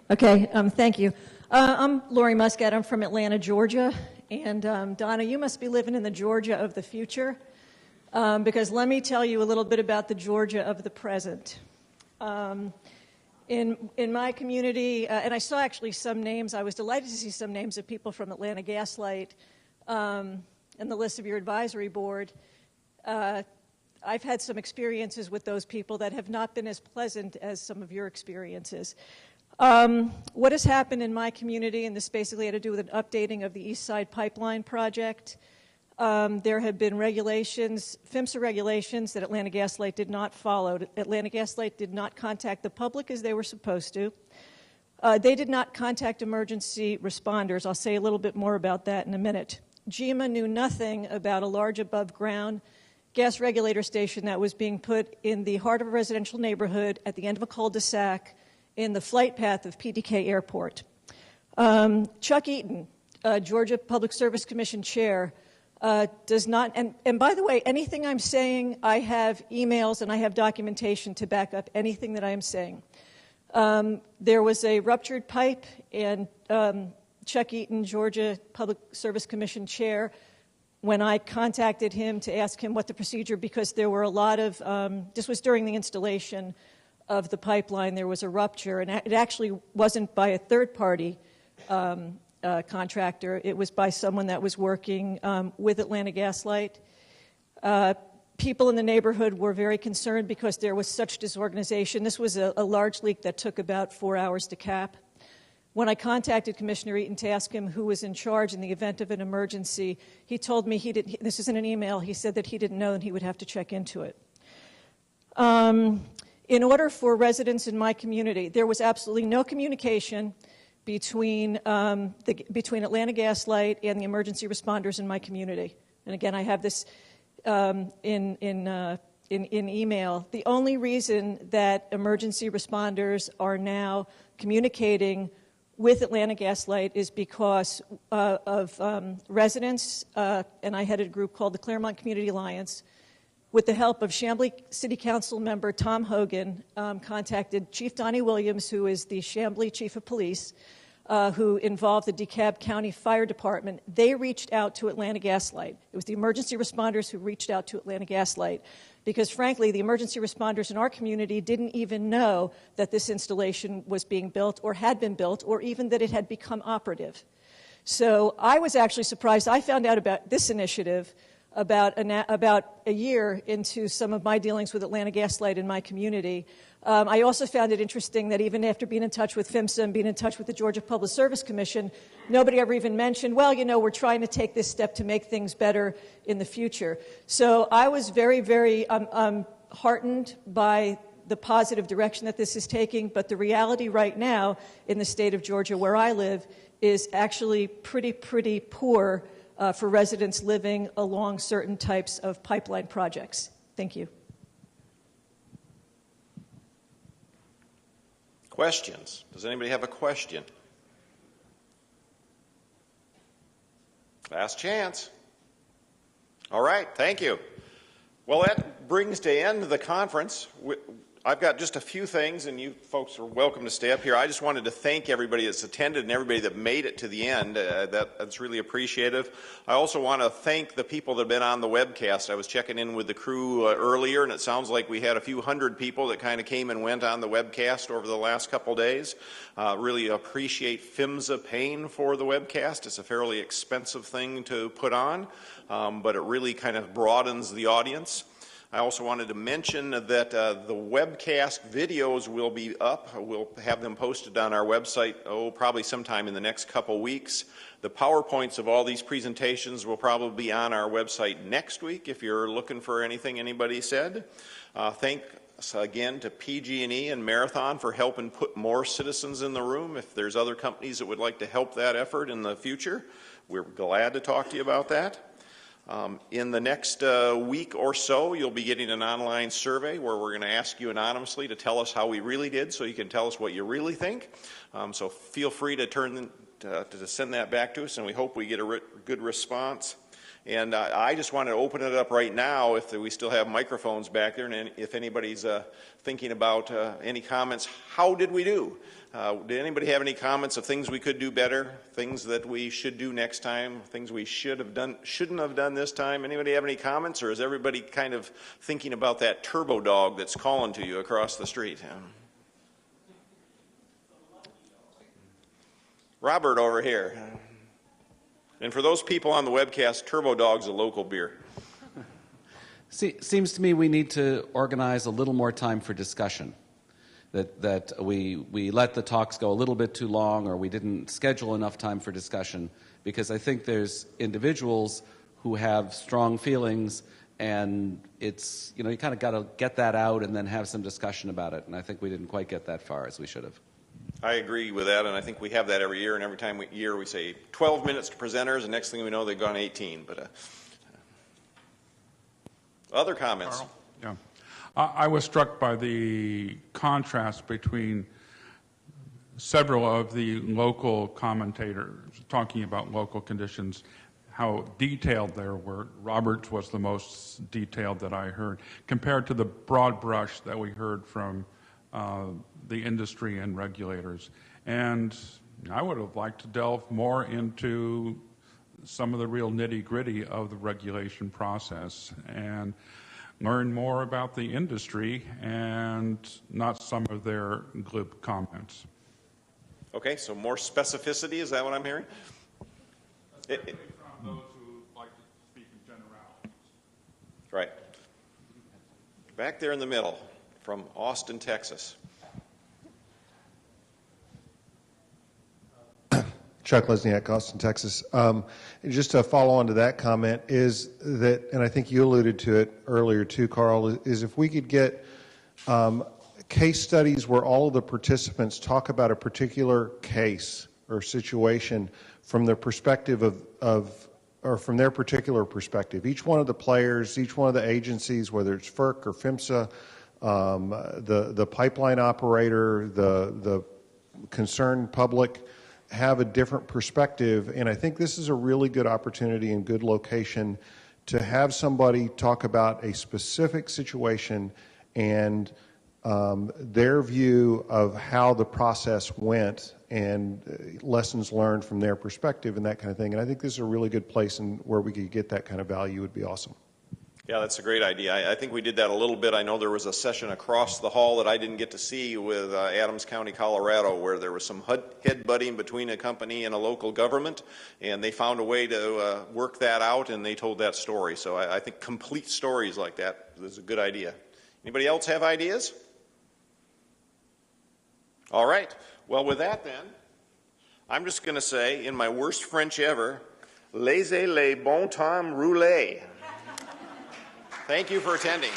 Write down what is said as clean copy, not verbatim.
Okay, thank you. I'm Lori Muscat. I'm from Atlanta, Georgia. And Donna, you must be living in the Georgia of the future, because let me tell you a little bit about the Georgia of the present. In my community, and I saw actually some names, I was delighted to see some names of people from Atlanta Gaslight in the list of your advisory board. I've had some experiences with those people that have not been as pleasant as some of your experiences. What has happened in my community, and this basically had to do with an updating of the East Side Pipeline project. There have been regulations, PHMSA regulations, that Atlanta Gaslight did not follow. Atlanta Gaslight did not contact the public as they were supposed to. They did not contact emergency responders. I'll say a little bit more about that in a minute. GEMA knew nothing about a large above-ground gas regulator station that was being put in the heart of a residential neighborhood at the end of a cul-de-sac in the flight path of PDK Airport. Chuck Eaton, Georgia Public Service Commission chair, does not, and by the way, anything I'm saying, I have emails and I have documentation to back up anything that I am saying. There was a ruptured pipe, and Chuck Eaton, Georgia Public Service Commission chair, when I contacted him to ask him what the procedure, because there were a lot of, this was during the installation of the pipeline, there was a rupture, and it actually wasn't by a third-party contractor. It was by someone that was working with Atlanta Gaslight. People in the neighborhood were very concerned because there was such disorganization. This was a large leak that took about 4 hours to cap. When I contacted Commissioner Eaton to ask him who was in charge in the event of an emergency, he told me this is in an email, he said that he didn't know and he would have to check into it. In order for residents in my community, there was absolutely no communication between Atlanta Gaslight and the emergency responders in my community. And again, I have this in email. The only reason that emergency responders are now communicating with Atlanta Gaslight is because of residents, and I headed a group called the Claremont Community Alliance, with the help of Chamblee City Council member Tom Hogan, contacted Chief Donnie Williams, who is the Chamblee Chief of Police, who involved the DeKalb County Fire Department. They reached out to Atlanta Gaslight. It was the emergency responders who reached out to Atlanta Gaslight because, frankly, the emergency responders in our community didn't even know that this installation was being built or had been built or even that it had become operative. So I was actually surprised. I found out about this initiative about a year into some of my dealings with Atlanta Gaslight in my community. I also found it interesting that even after being in touch with PHMSA and being in touch with the Georgia Public Service Commission, nobody ever even mentioned, well, you know, we're trying to take this step to make things better in the future. So I was very, very heartened by the positive direction that this is taking, but the reality right now in the state of Georgia where I live is actually pretty poor for residents living along certain types of pipeline projects. Thank you. Questions? Does anybody have a question? Last chance. All right, thank you. Well, that brings to end the conference. I've got just a few things, and you folks are welcome to stay up here. I just wanted to thank everybody that's attended and everybody that made it to the end. That's really appreciative. I also want to thank the people that have been on the webcast. I was checking in with the crew earlier, and it sounds like we had a few hundred people that kind of came and went on the webcast over the last couple days. Really appreciate PHMSA paying for the webcast. It's a fairly expensive thing to put on, but it really kind of broadens the audience. I also wanted to mention that the webcast videos will be up. We'll have them posted on our website, probably sometime in the next couple weeks. The PowerPoints of all these presentations will probably be on our website next week if you're looking for anything anybody said. Thanks again to PG&E and Marathon for helping put more citizens in the room. If there's other companies that would like to help that effort in the future, we're glad to talk to you about that. In the next week or so, you'll be getting an online survey where we're going to ask you anonymously to tell us how we really did, so you can tell us what you really think. So feel free to send that back to us, and we hope we get a good response. And I just want to open it up right now, if we still have microphones back there, and if anybody's thinking about any comments. How did we do? Did anybody have any comments of things we could do better, things that we should do next time, things we shouldn't have done this time? Anybody have any comments, or is everybody kind of thinking about that turbo dog that's calling to you across the street? Robert over here. And for those people on the webcast, Turbo Dog's a local beer. Seems to me we need to organize a little more time for discussion. That we let the talks go a little bit too long, or we didn't schedule enough time for discussion, because I think there's individuals who have strong feelings, and it's, you kind of got to get that out and then have some discussion about it, and I think we didn't quite get that far as we should have. I agree with that, and I think we have that every year, and every time we say 12 minutes to presenters, and next thing we know they've gone 18. But other comments? Carl? Yeah. I was struck by the contrast between several of the local commentators talking about local conditions, how detailed they were. Roberts was the most detailed that I heard, compared to the broad brush that we heard from the industry and regulators. And I would have liked to delve more into some of the real nitty-gritty of the regulation process and learn more about the industry and not some of their glib comments. Okay, so more specificity, is that what I'm hearing? Especially from those who like to speak in generalities. Right. Back there in the middle, from Austin, Texas. Chuck Lesniak, Austin, Texas. Just to follow on to that comment is that, and I think you alluded to it earlier too, Carl, is if we could get case studies where all of the participants talk about a particular case or situation from the perspective or from their particular perspective. Each one of the players, each one of the agencies, whether it's FERC or PHMSA, the pipeline operator, the concerned public, have a different perspective, and I think this is a really good opportunity and good location to have somebody talk about a specific situation and their view of how the process went and lessons learned from their perspective and that kind of thing. And I think this is a really good place, and where we could get that kind of value would be awesome. Yeah, that's a great idea. I think we did that a little bit. I know there was a session across the hall that I didn't get to see with Adams County, Colorado, where there was some head-butting between a company and a local government, and they found a way to work that out, and they told that story. So I think complete stories like that is a good idea. Anybody else have ideas? All right. Well, with that then, I'm just going to say, in my worst French ever, laissez les bon temps rouler. Thank you for attending.